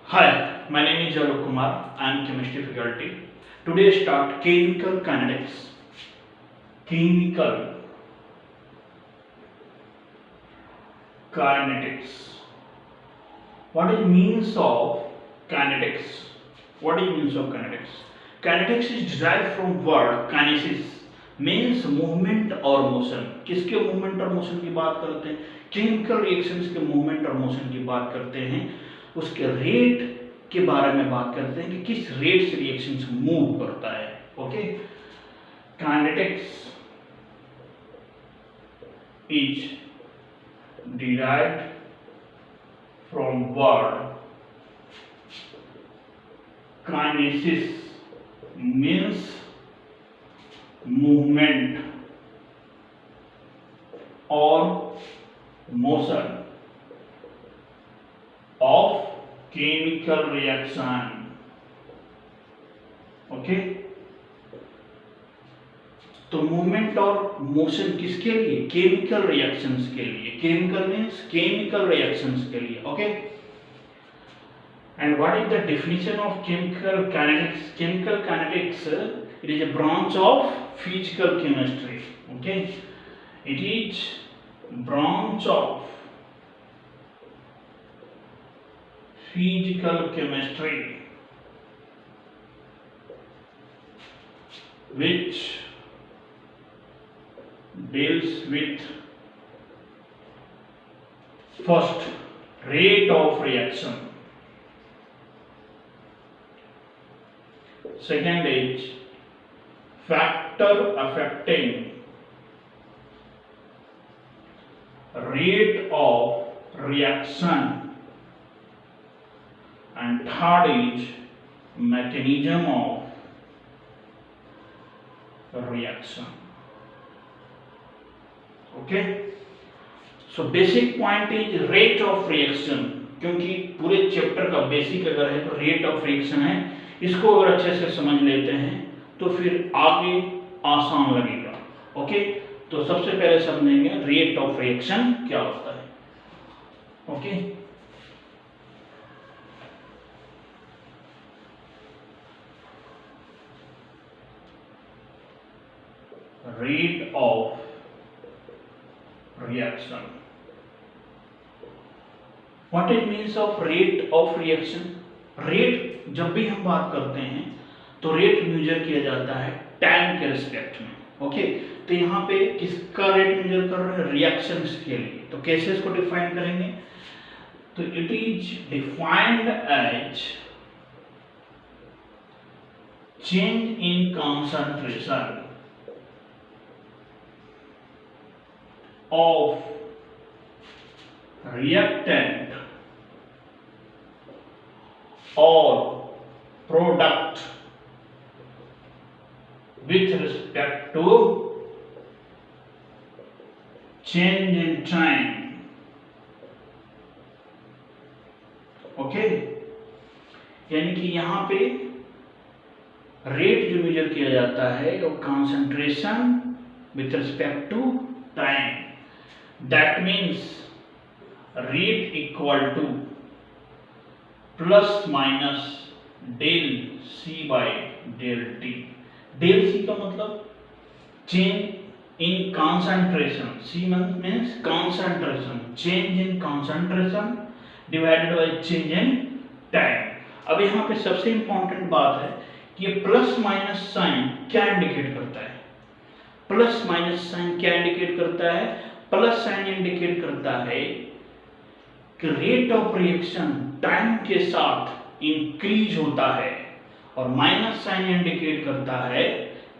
Hi, my name is Alok Kumar. I am chemistry faculty. Today start chemical kinetics. Chemical kinetics. What is means of kinetics? What is means of kinetics? Kinetics is derived from word kinesis, means movement और motion. किसके movement और motion की बात करते हैं? Chemical reactions के movement और motion की बात करते हैं. उसके रेट के बारे में बात करते हैं कि किस रेट से रिएक्शंस मूव करता है. Okay, kinetics is derived from word kinesis, means movement or motion of chemical reaction. Okay, तो मूवमेंट और मोशन किसके लिए? केमिकल रिएक्शंस के लिए. केमिकल मीन्स केमिकल रिएक्शंस के लिए. Okay, and what is the definition of chemical kinetics? Chemical kinetics, it is a branch of physical chemistry. Okay, it is branch of physical chemistry which deals with first rate of reaction, second is factor affecting rate of reaction, and third is mechanism of reaction. Okay, so basic point is rate of reaction, क्योंकि पूरे chapter का basic अगर है तो rate of reaction है. इसको अगर अच्छे से समझ लेते हैं तो फिर आगे आसान लगेगा. ओके, तो सबसे पहले समझेंगे रेट ऑफ रिएक्शन क्या होता है. Okay, rate of reaction. What it means of rate of reaction? Rate जब भी हम बात करते हैं तो रेट मेजर किया जाता है टाइम के रिस्पेक्ट में. ओके, तो यहाँ पे किसका रेट मेजर कर रहे हैं? रिएक्शंस के लिए. तो कैसे इसको डिफाइन करेंगे? तो it is defined as change in concentration of reactant or product with respect to change in time. Okay, यानी कि यहां पे रेट जो मेजर किया जाता है वो concentration with respect to time. That means rate equal to plus minus del C by del T. Del C का मतलब change in concentration. C means concentration. Change in concentration divided by change in time. अब यहाँ पे सबसे important बात है कि ये प्लस माइनस साइन क्या इंडिकेट करता है? प्लस माइनस साइन क्या इंडिकेट करता है? प्लस साइन इंडिकेट करता है कि रेट ऑफ रिएक्शन टाइम के साथ इंक्रीज होता है, और माइनस साइन इंडिकेट करता है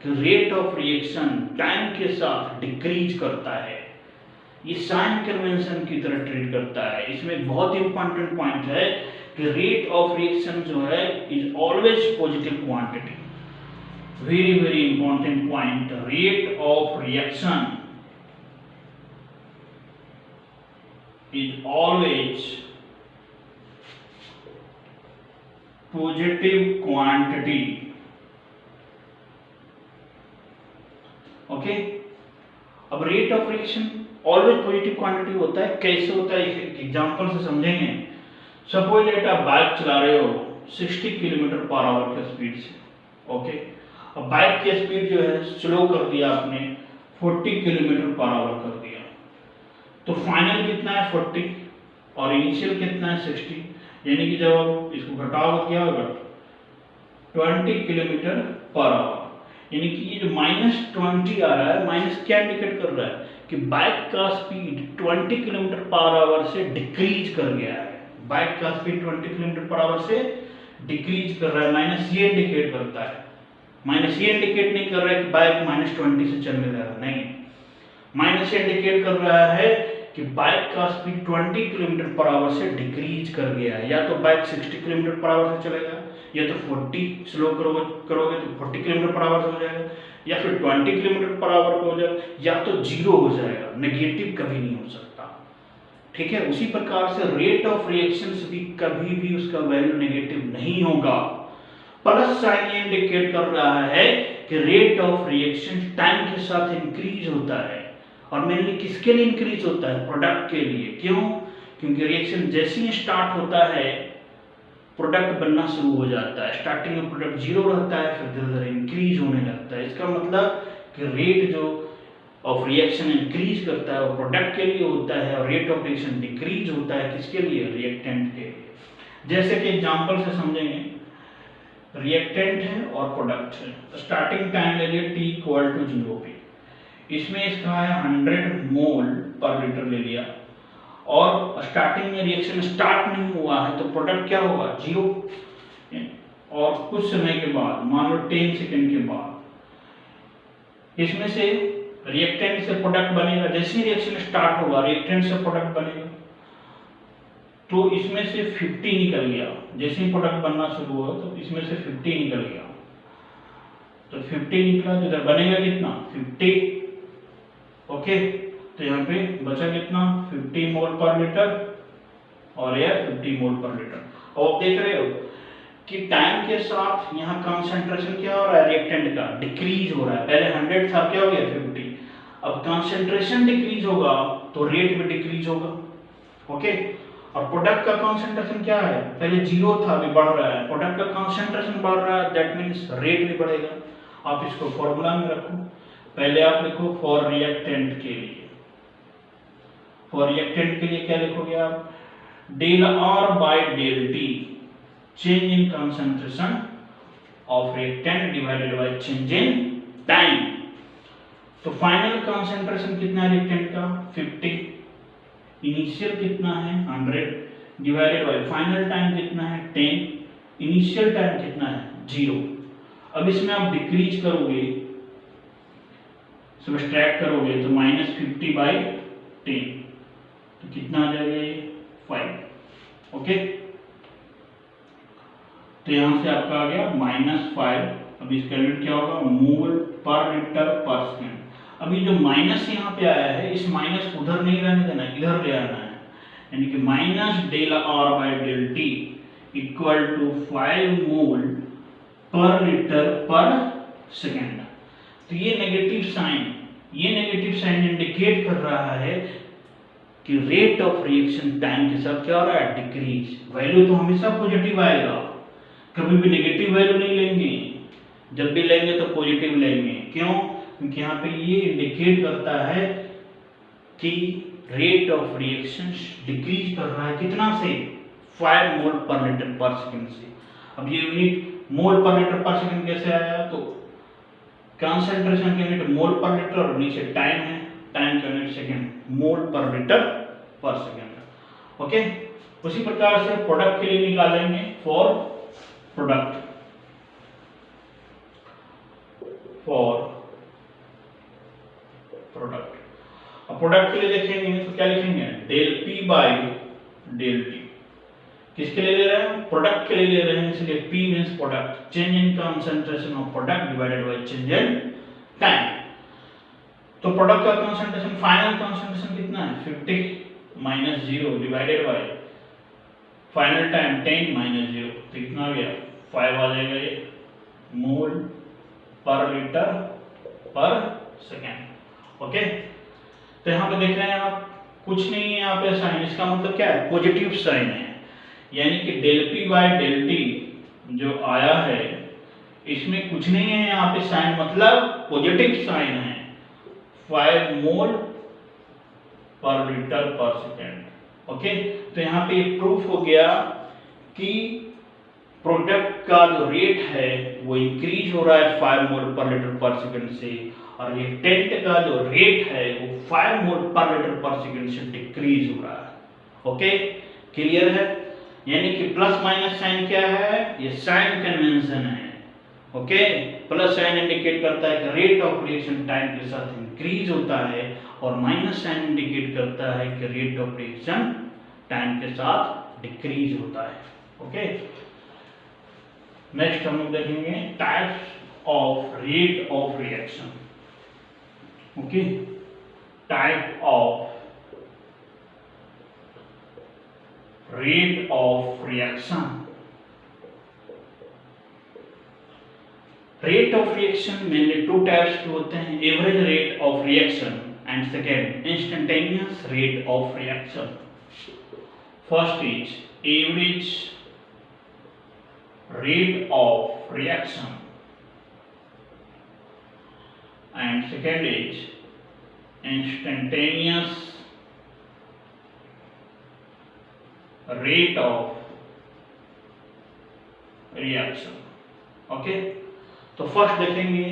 कि रेट ऑफ रिएक्शन टाइम के साथ डिक्रीज करता है. ये साइन कन्वेंशन की तरह ट्रीट करता है. इसमें बहुत इंपॉर्टेंट पॉइंट है कि रेट ऑफ रिएक्शन जो है is always positive quantity. Very very important point. Rate of reaction is always positive quantity. Okay, अब rate of reaction always positive quantity होता है. कैसे होता है? एग्जांपल से समझेंगे सपोज एट आप बाइक चला रहे हो 60 किलोमीटर पर आवर के स्पीड से, ओके। अब बाइक की स्पीड जो है स्लो कर दिया आपने, 40 किलोमीटर पर आवर कर दिया, तो फाइनल कितना है 40 और इनिशियल कितना है 60, यानी कि जब आप इसको घटाओगे क्या होगा 20 किलोमीटर पर आवर। यानी कि ये जो -20 आ रहा है, माइनस क्या इंडिकेट कर रहा है कि बाइक का स्पीड 20 किलोमीटर पर आवर से डिक्रीज कर गया है। बाइक का स्पीड 20 किलोमीटर पर आवर से डिक्रीज कर रहा है, माइनस ये इंडिकेट करता है। माइनस ये इंडिकेट नहीं कर रहा है कि बाइक -20 से चलने लगा, नहीं, माइनस ये इंडिकेट कर रहा है कि बाइक का स्पीड 20 किलोमीटर पर आवर से डिक्रीज कर गया है। या तो बाइक 60 किलोमीटर पर आवर से चलेगा, या तो 40 स्लो करोगे तो 40 किलोमीटर पर आवर से हो जाएगा, या फिर 20 किलोमीटर पर आवर हो जाएगा, या तो जीरो हो जाएगा, नेगेटिव कभी नहीं हो सकता, ठीक है। उसी प्रकार से रेट ऑफ रिएक्शन भी कभी भी उसका वैल्यू नेगेटिव नहीं होगा। प्लस साइन ये इंडिकेट कर रहा है कि रेट ऑफ रिएक्शन टाइम के साथ इंक्रीज होता है, और मेनली किसके लिए इंक्रीज होता है, प्रोडक्ट के लिए। क्यों? क्योंकि रिएक्शन जैसे ही स्टार्ट होता है प्रोडक्ट बनना शुरू हो जाता है। स्टार्टिंग में प्रोडक्ट जीरो रहता है, फिर धीरे धीरे इंक्रीज होने लगता है। इसका मतलब कि रेट जो ऑफ रिएक्शन इंक्रीज करता है वो प्रोडक्ट के लिए होता है, और रेट ऑफ रिएक्शन डिक्रीज होता है किसके लिए, रिएक्टेंट के लिए। जैसे कि एग्जांपल से समझेंगे, रिएक्टेंट है और प्रोडक्ट है। स्टार्टिंग टाइम ले लिए t इक्वल टू 0 पे, इसमें इसका है 100 मोल पर लीटर ले लिया, और स्टार्टिंग में रिएक्शन स्टार्ट नहीं हुआ है तो प्रोडक्ट क्या होगा 0, और कुछ समय के बाद मान लो 10 सेकंड के बाद इसमें से रिएक्टेंट से प्रोडक्ट बनेगा। जैसे ही रिएक्शन स्टार्ट होगा रिएक्टेंट से प्रोडक्ट बनेगा, तो इसमें से 50 निकल गया। जैसे ही प्रोडक्ट बनना शुरू हुआ तो इसमें से 50 निकल गया, तो 50 निकला तो इधर बनेगा कितना 50, ओके। तो यहाँ पे बचा कितना 50 मोल पर लीटर, और यह 50 मोल पर लीटर। और आप देख रहे हो कि टाइम के साथ यहाँ कंसंट्रेशन क्या हो रहा है, रिएक्टेंट का डिक्रीज हो रहा है। पहले 100 था, क्या हो गया 50। अब कंसंट्रेशन डिक्रीज होगा तो रेट भी डिक्रीज होगा, ओके। और प्रोडक्ट का कंसंट्रेशन क्या है, पहले 0 था, अभी बढ़ रहा है। प्रोडक्ट का कंसंट्रेशन बढ़ रहा है, दैट मींस रेट भी बढ़ेगा। आप इसको फॉर्मूला में रखो, पहले आप लिखो फॉर रिएक्टेंट के लिए। फॉर रिएक्टेंट के लिए क्या लिखोगे आप, del R by del T, change in concentration of reactant divided by change in time. तो फाइनल कंसंट्रेशन कितना है रिएक्टेंट का 50, इनिशियल कितना है 100 डिवाइडेड बाय फाइनल टाइम कितना है 10, इनिशियल टाइम कितना है 0। अब इसमें आप डिक्रीज करोगे, सब्ट्रैक्ट करोगे तो -50 बाय 10, तो कितना आ जाएगा ये 5, ओके। तो यहां से आपका आ गया -5। अब इसका यूनिट क्या होगा, मोल पर लीटर पर सेकंड। अभी जो माइनस यहाँ पे आया है, इस माइनस को उधर नहीं रहने देना, इधर ले आना है, यानी कि minus del R by del T equal to 5 mole per litre पर सेकंड। तो ये नेगेटिव साइन इंडिकेट कर रहा है कि रेट ऑफ रिएक्शन टाइम के साथ क्या हो रहा है, डिक्रीज। वैल्यू तो हमेशा पॉजिटिव आएगा, कभी भी नेगेटिव वैल्यू नहीं लेंगे, जब भी लेंगे तो पॉजिटिव लेंगे। क्यों? क्योंकि यहाँ पे ये इंडिकेट करता है कि रेट ऑफ रिएक्शन डिक्रीज कर रहा है, कितना से 5 मोल पर लीटर पर सेकंड से। अब ये यूनिट मोल पर लीटर पर सेकंड कैसे आया, तो कंसंट्रेशन की यूनिट मोल पर लीटर और नीचे टाइम है, टाइम की यूनिट सेकंड, मोल पर लीटर पर सेकंड, ओके। उसी प्रकार से प्रोडक्ट के लिए निकालेंगे फॉर प्रोडक्ट, अब प्रोडक्ट के लिए देखेंगे तो क्या लिखेंगे, del P by del T। किसके लिए ले रहे हैं, प्रोडक्ट के लिए ले रहे हैं, इसलिए P means product, change in concentration of product divided by change in time. तो प्रोडक्ट का कंसंट्रेशन, फाइनल कंसंट्रेशन कितना है 50 minus 0 divided by final time 10 minus 0, तो कितना आ गया 5 आ जाएगा ये मोल पर लीटर पर सेकेंड, ओके। तो यहाँ पे देख रहे हैं आप, कुछ नहीं है यहाँ पे साइन, इसका मतलब क्या है, पॉजिटिव साइन है। यानी कि del P by del T जो आया है इसमें कुछ नहीं है, यहाँ पे साइन मतलब पॉजिटिव साइन है, 5 मोल पर लीटर पर सेकेंड। ओके, तो यहाँ पे प्रूफ हो गया कि प्रोडक्ट का जो रेट है वो इंक्रीज हो रहा है 5 मोल पर लीटर पर सेकेंड से, और रिएक्टेंट का जो रेट है वो 5 मोल पर लीटर पर सेकेंड से डिक्रीज हो रहा है। ओके, क्लियर है? यानी कि प्लस माइनस साइन क्या है, ये साइन कन्वेंशन है। ओके, प्लस साइन इंडिकेट करता है कि रेट ऑफ रिएक्शन टाइम के साथ इंक्रीज होता है, और माइनस साइन इंडिकेट करता है कि रेट ऑफ रिएक्शन टाइम के साथ डिक्रीज होता है। ओके, नेक्स्ट हम लोग देखेंगे types of rate of reaction. Okay, type of rate of reaction. Rate of reaction mainly two types के होते हैं, average rate of reaction and second instantaneous rate of reaction. First is average rate of reaction and second is instantaneous rate of reaction। Okay, तो first देखेंगे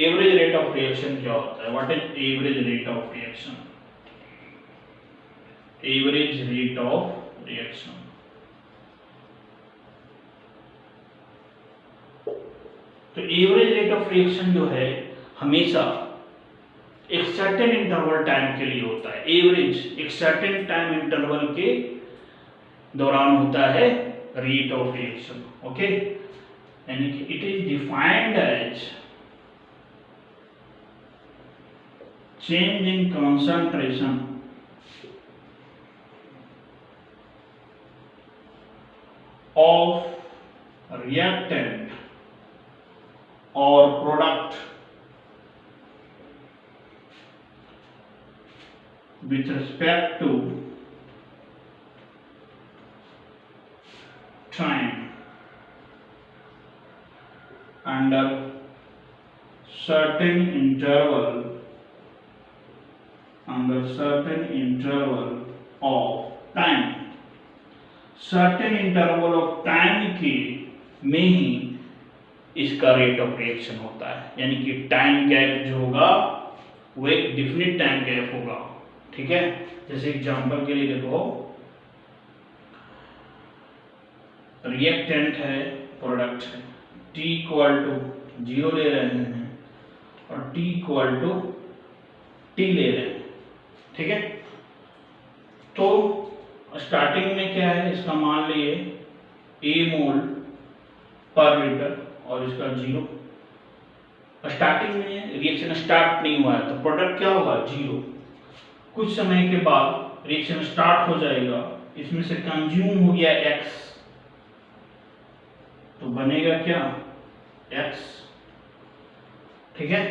average rate of reaction क्या होता है। What is average rate of reaction? Average rate of reaction, तो average rate of reaction जो है हमेशा एक सर्टेन इंटरवल टाइम के लिए होता है। एवरेज एक सर्टेन टाइम इंटरवल के दौरान होता है रेट ऑफ रिएक्शन। ओके, यानी कि it is defined as change in concentration of reactant और product with respect to time under certain interval of time। certain interval of time के में ही इसका रेट ऑफ रिएक्शन होता है, यानी कि टाइम गैप जो होगा वो एक डिफिनिट टाइम गैप होगा। ठीक है, जैसे एग्जांपल के लिए देखो, रिएक्टेंट है, प्रोडक्ट है, t इक्वल टू 0 ले रहे हैं और t इक्वल टू t ले रहे हैं। ठीक है, तो स्टार्टिंग में क्या है, इसका मान लिए a मोल पर लीटर और इसका 0। स्टार्टिंग में रिएक्शन स्टार्ट नहीं हुआ है तो प्रोडक्ट क्या होगा, 0। कुछ समय के बाद रिएक्शन स्टार्ट हो जाएगा, इसमें से कंज्यूम हो गया x, तो बनेगा क्या, x। ठीक है,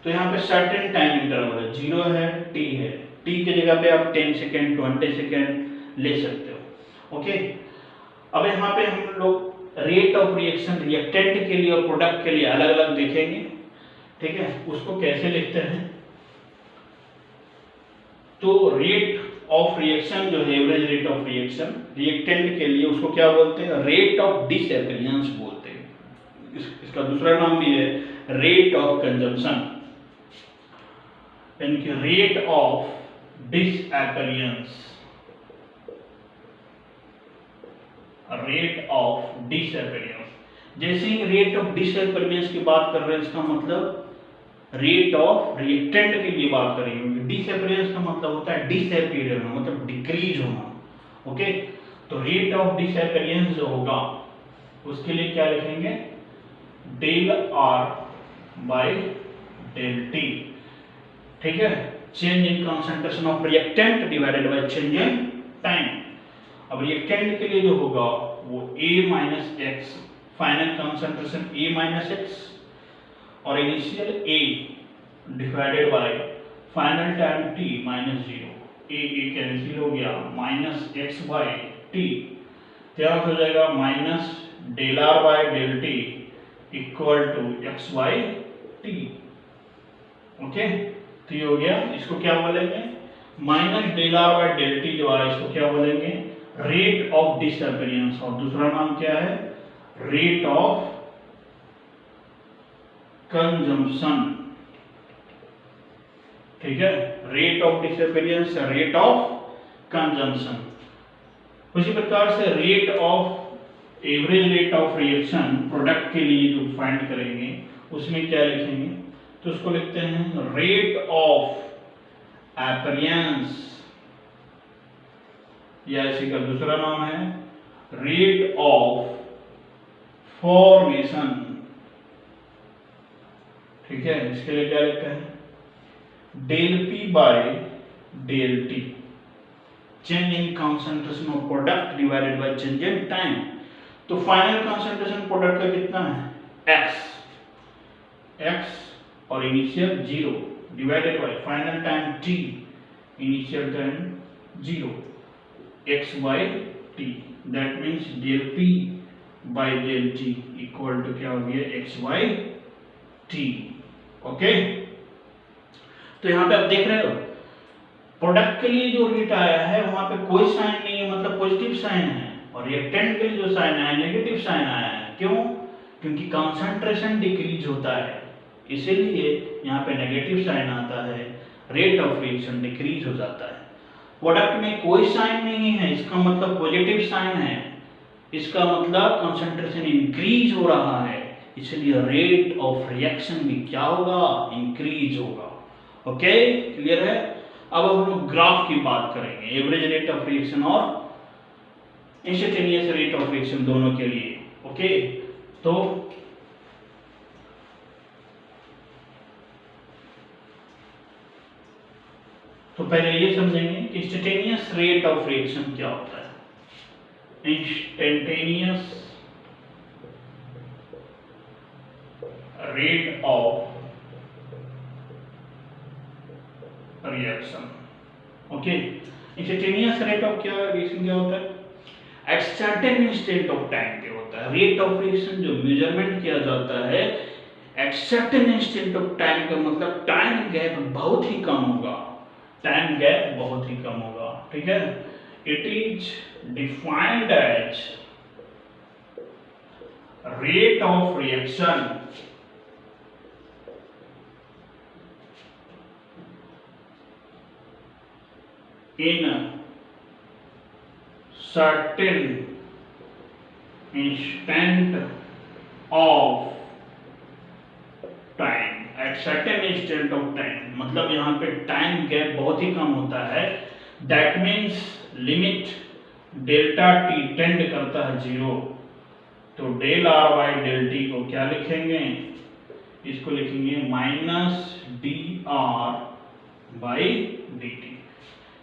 तो यहाँ पे सर्टेन टाइम इंटरवल है, 0 है, t है, t की जगह पे आप 10 सेकेंड 20 सेकेंड ले सकते हो। ओके, अब यहाँ पे हम लोग रेट ऑफ रिएक्शन रिएक्टेंट के लिए और प्रोडक्ट के लिए अलग अलग देखेंगे। ठीक है, उसको कैसे लिखते हैं, तो रेट ऑफ रिएक्शन जो है average rate of reaction reactant के लिए उसको क्या बोलते हैं, रेट ऑफ डिसएपियरेंस बोलते हैं। इसका दूसरा नाम भी है रेट ऑफ कंजम्पशन, यानी कि रेट ऑफ डिसएपियरेंस, रेट ऑफ डिसएपियरेंस। जैसे ही रेट ऑफ डिसएपियरेंस की बात कर रहे हैं, इसका मतलब रेट ऑफ रिएक्टेंट के लिए बात करेंगे। डिसएपियरेंस का मतलब होता है डिसएपियर होना, मतलब डिक्रीज होना। ओके, तो रेट ऑफ डिसएपियरेंस जो होगा उसके लिए क्या लिखेंगे, del R by del T. ठीक है, change in concentration of reactant divided by change in time. अब रिएक्टेंट के लिए जो होगा वो A minus x, final concentration A minus x और initial A divided by final time T minus 0। A cancel हो गया, माइनस एक्स बाई टी तो यहाँ हो जाएगा minus del R by del T equal to X by T. Okay, तो ये हो गया। इसको क्या बोलेंगे, minus del R by del T जो है इसको क्या बोलेंगे, रेट ऑफ डिसअपियरेंस, और दूसरा नाम क्या है, रेट ऑफ कंजम्पशन। ठीक है, rate of disappearance, rate of consumption. उसी प्रकार से rate of average rate of reaction product के लिए जो फाइंड करेंगे उसमें क्या लिखेंगे, तो उसको लिखते हैं रेट ऑफ अपीयरेंस, या इसी का दूसरा नाम है रेट ऑफ फॉर्मेशन। ठीक है, इसके लिए क्या लिखते हैं, del P by del T, change in concentration of product divided by change in time. तो फाइनल कंसंट्रेशन प्रोडक्ट का कितना है, x और initial 0 divided by final time t, initial time 0, x by t, that means del p by del t equal to क्या हो गया, x by t। Okay, तो यहाँ पे आप देख रहे हो प्रोडक्ट के लिए जो रेट आया है वहां पे कोई साइन नहीं है, मतलब पॉजिटिव साइन है, और रिएक्टेंट के लिए जो साइन आया नेगेटिव साइन आया है। क्यों, क्योंकि कंसंट्रेशन डिक्रीज होता है, इसीलिए यहाँ पे नेगेटिव साइन आता है, रेट ऑफ रिएक्शन डिक्रीज हो जाता है। प्रोडक्ट में कोई साइन नहीं है, इसका मतलब पॉजिटिव साइन है, इसका मतलब कंसंट्रेशन इंक्रीज हो रहा है, इसलिए रेट ऑफ रिएक्शन भी क्या होगा, इंक्रीज होगा। ओके, क्लियर है। अब हम लोग ग्राफ की बात करेंगे, एवरेज रेट ऑफ रिएक्शन और इंस्टेंटेनियस रेट ऑफ रिएक्शन दोनों के लिए। ओके, तो पहले ये समझेंगे कि इंस्टेंटेनियस रेट ऑफ रिएक्शन क्या होता है। Instantaneous rate of reaction. Okay, instantaneous rate of क्या रिएक्शन क्या होता है, at certain instant of time पे होता है। रेट ऑफ रिएक्शन जो मेजरमेंट किया जाता है at certain instant of time का मतलब टाइम गैप बहुत ही कम होगा, टाइम गैप बहुत ही कम होगा। ठीक है, it is defined as rate of reaction in certain instant of time, at certain instant of time मतलब यहाँ पे टाइम गैप बहुत ही कम होता है, that means limit delta T tend करता है 0, तो del R by del T को क्या लिखेंगे, इसको लिखेंगे minus D R by D T.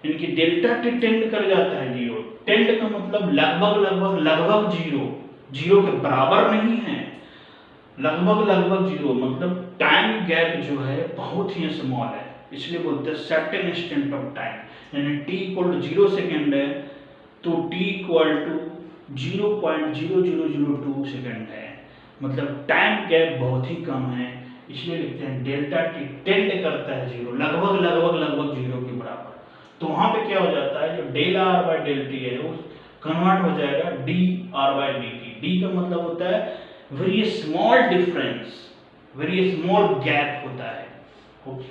इनकी डेल्टा टी टेंड कर जाता है 0, टेंड का मतलब लगभग लगभग लगभग 0, 0 के बराबर नहीं है, लगभग लगभग 0 मतलब टाइम गैप जो है बहुत ही स्मॉल है, इसलिए बोलते हैं सर्टेन इंस्टेंट ऑफ टाइम। यानी t इक्वल टू 0 सेकेंड है तो t इक्वल टू 0.0002 सेकेंड है, मतलब टाइम गैप बहुत ही कम है, इसलिए लिखते हैं डेल्टा टी टेंड करता है 0, लगभग लगभग लगभग 0 के बराबर। तो वहां पे क्या हो जाता है, जो del R by del T है वो कन्वर्ट हो जाएगा D R by D T. D का मतलब होता है very small difference, very small gap होता है,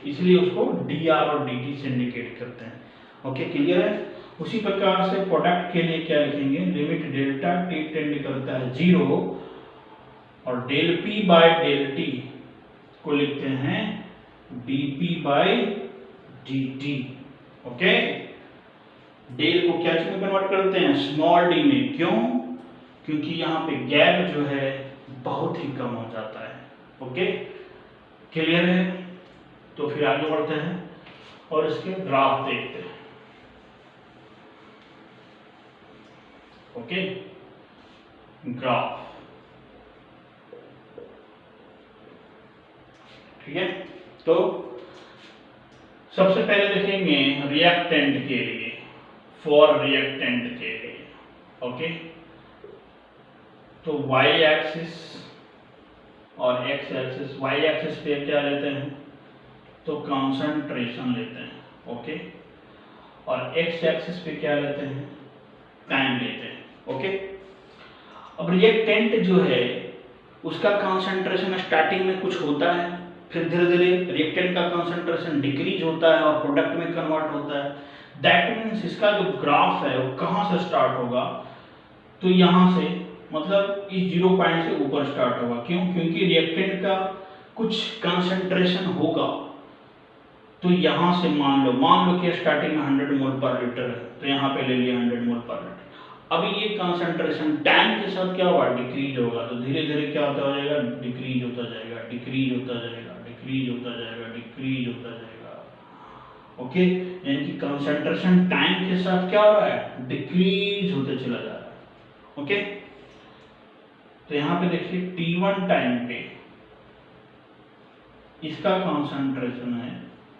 इसलिए उसको डी आर और डी टी से इंडिकेट करते हैं। ओके, क्लियर है। उसी प्रकार से प्रोडक्ट के लिए क्या लिखेंगे, लिमिट डेल्टा टी टेंड करता है 0 और del P by del T को लिखते हैं D P by D T. Okay, del को क्या में कन्वर्ट करते हैं, स्मॉल डी में। क्यों, क्योंकि यहाँ पे गैप जो है बहुत ही कम हो जाता है। ओके, क्लियर है। तो फिर आगे बढ़ते हैं और इसके ग्राफ देखते हैं। ओके, ग्राफ, ठीक है। तो सबसे पहले देखेंगे रिएक्टेंट के लिए, फॉर रिएक्टेंट के लिए। ओके, तो y एक्सिस और x एक्सिस, y एक्सिस पे क्या लेते हैं तो कंसंट्रेशन लेते हैं, ओके, और x एक्सिस पे क्या लेते हैं टाइम लेते हैं, ओके। अब रिएक्टेंट जो है उसका कंसंट्रेशन स्टार्टिंग में कुछ होता है, फिर धीरे धीरे रिएक्टेंट का कंसंट्रेशन डिक्रीज होता है और प्रोडक्ट में कन्वर्ट होता है। दैट मीन्स इसका जो ग्राफ है वो कहाँ से स्टार्ट होगा, तो यहाँ से, मतलब इस 0 पॉइंट से ऊपर स्टार्ट होगा। क्यों? क्योंकि रिएक्टेंट का कुछ कंसंट्रेशन होगा। तो यहाँ से मान लो कि स्टार्टिंग में 100 मोल पर लीटर है, तो यहाँ पे ले लिया 100 मोल पर लीटर। अभी ये कंसंट्रेशन टाइम के साथ क्या होगा, डिक्रीज होगा। तो धीरे धीरे क्या होता जाएगा, डिक्रीज होता जाएगा, डिक्रीज होता जाएगा, डिक्रीज होता जाएगा, डिक्रीज होता जाएगा, ओके। यानी कि कंसंट्रेशन टाइम के साथ क्या हो रहा है, डिक्रीज होते चला जा रहा है, ओके। तो यहाँ पे देखिए T1 टाइम पे इसका कंसंट्रेशन है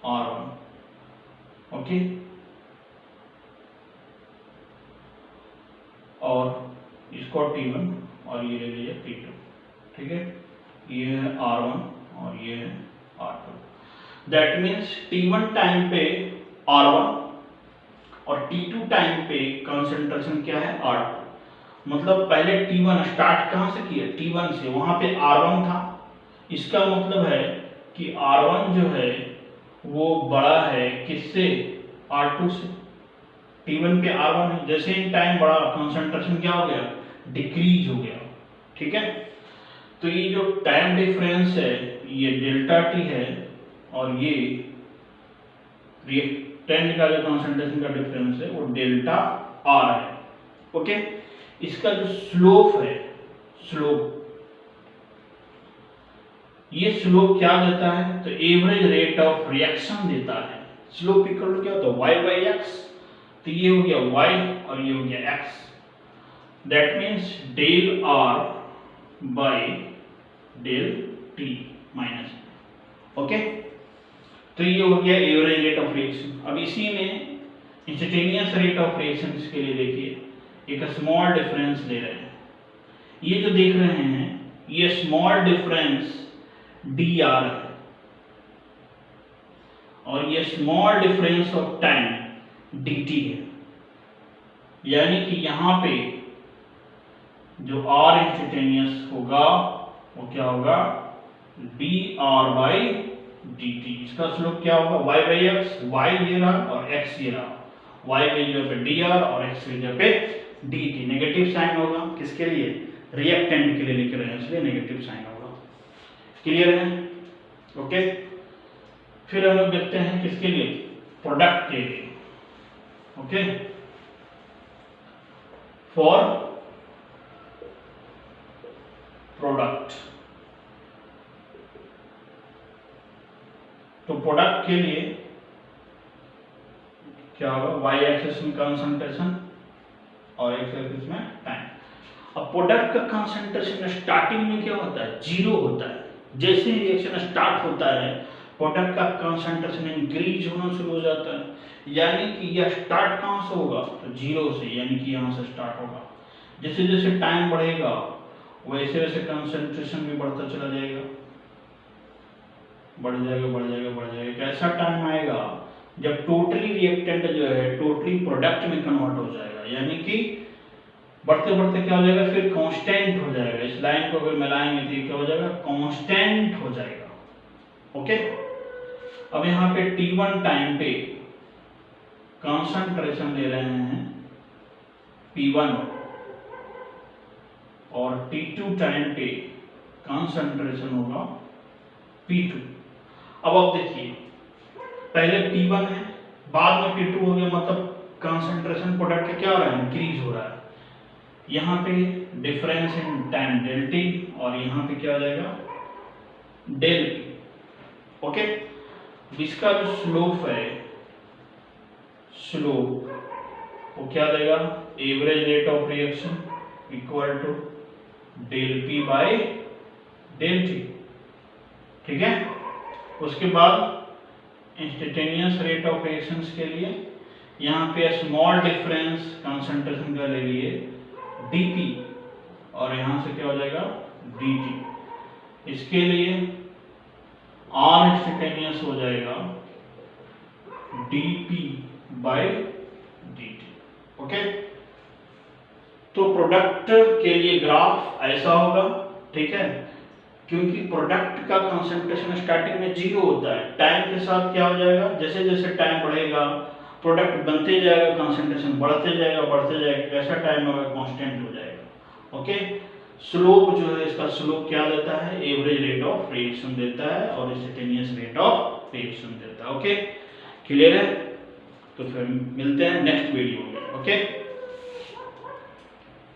R1, ओके, और इसको T1 और ये ले लीजिए T2, ठीक है। ये है R1 और ये है R2। That means T1 time पे R1 और T2 टाइम पे कंसंट्रेशन क्या है R2। मतलब पहले T1 स्टार्ट कहाँ से किया, T1 से, वहां पे R1 था। इसका मतलब है कि R1 जो है वो बड़ा है किससे, R2 से। T1 पे R1 है, जैसे इन टाइम बड़ा कंसंट्रेशन क्या हो गया, डिक्रीज हो गया, ठीक है। तो ये जो टाइम डिफरेंस है ये डेल्टा टी है और ये रिएक्टेंट का जो कंसंट्रेशन का डिफरेंस है वो डेल्टा आर है, ओके। इसका जो स्लोप है, स्लोप, ये स्लोप क्या देता है, तो एवरेज रेट ऑफ रिएक्शन देता है। स्लोप इक्वल टू क्या होता है, y बाई एक्स। तो ये हो गया y और ये हो गया x। That means del r by del t minus, okay. तो ये हो गया एवरेज रेट ऑफ रिएक्शन। अब इसी में इंस्टेंटेनियस रेट ऑफ रिएक्शन के लिए देखिए एक स्मॉल डिफरेंस ले रहे हैं। ये जो देख रहे हैं ये स्मॉल डिफरेंस dr है और ये small difference of time dt है। यानी कि यहाँ पे जो r इंस्टेंटेनियस होगा वो क्या होगा, dr बाई dt। इसका स्लोप क्या होगा, y बाई एक्स, y ये रहा और x ये रहा, y की जगह पे dr और x की जगह पे dt। नेगेटिव साइन होगा किसके लिए, रिएक्टेंट के लिए लिख रहे हैं इसलिए नेगेटिव साइन होगा। क्लियर है, ओके। फिर हम लोग देखते हैं किसके लिए, प्रोडक्ट के लिए, ओके। फॉर प्रोडक्ट, तो प्रोडक्ट के लिए क्या होगा, y एक्सिस में कंसंट्रेशन और x एक्सिस में टाइम। अब प्रोडक्ट का कंसंट्रेशन स्टार्टिंग में क्या होता है, जीरो होता है। जैसे ही रिएक्शन स्टार्ट होता है प्रोडक्ट का कंसंट्रेशन इंक्रीज होना शुरू हो जाता है। यानी कि यह स्टार्ट कहाँ से होगा, तो जीरो से, यानी कि यहाँ से स्टार्ट होगा। जैसे जैसे टाइम बढ़ेगा वैसे वैसे कंसंट्रेशन भी बढ़ता चला जाएगा, बढ़ जाएगा, बढ़ जाएगा, बढ़ जाएगा। कैसा टाइम आएगा जब टोटली रिएक्टेंट जो है टोटली प्रोडक्ट में कन्वर्ट हो जाएगा, यानी कि बढ़ते बढ़ते क्या हो जाएगा, फिर कांस्टेंट हो जाएगा। इस लाइन को अगर मिलाएंगे तो क्या हो जाएगा, कांस्टेंट हो जाएगा, ओके। अब यहाँ पे T1 टाइम पे कंसंट्रेशन ले रहे हैं P1 और T2 टाइम पे कंसंट्रेशन होगा P2। अब आप देखिए पहले P1 है बाद में P2 हो गया, मतलब कंसंट्रेशन प्रोडक्ट का क्या हो रहा है, इंक्रीज हो रहा है। यहाँ पे difference in time del T और यहाँ पे क्या हो जाएगा, डेल पी, ओके। इसका जो स्लोप है, स्लोप वो क्या देगा, average rate of reaction equal to del P by del T, ठीक है। उसके बाद इंस्टेंटेनियस रेट ऑफ रिएक्शंस के लिए यहाँ पे स्मॉल डिफरेंस कंसंट्रेशन का ले लिए dp और यहाँ से क्या हो जाएगा dt। इसके लिए r इंस्टेंटेनियस हो जाएगा dp बाय dt। ओके, तो प्रोडक्ट के लिए ग्राफ ऐसा होगा, ठीक है, क्योंकि प्रोडक्ट का कंसंट्रेशन स्टार्टिंग में 0 होता है, टाइम के साथ क्या हो जाएगा, जैसे जैसे टाइम बढ़ेगा प्रोडक्ट बनते जाएगा, कंसंट्रेशन बढ़ते जाएगा, कैसा टाइम होगा कांस्टेंट हो जाएगा। ओके, स्लोप जो है इसका स्लोप क्या देता है, एवरेज रेट ऑफ रिएक्शन देता है और इंस्टेंटेनियस रेट ऑफ रिएक्शन देता है। ओके, क्लियर है? तो फिर मिलते हैं नेक्स्ट वीडियो में। ओके।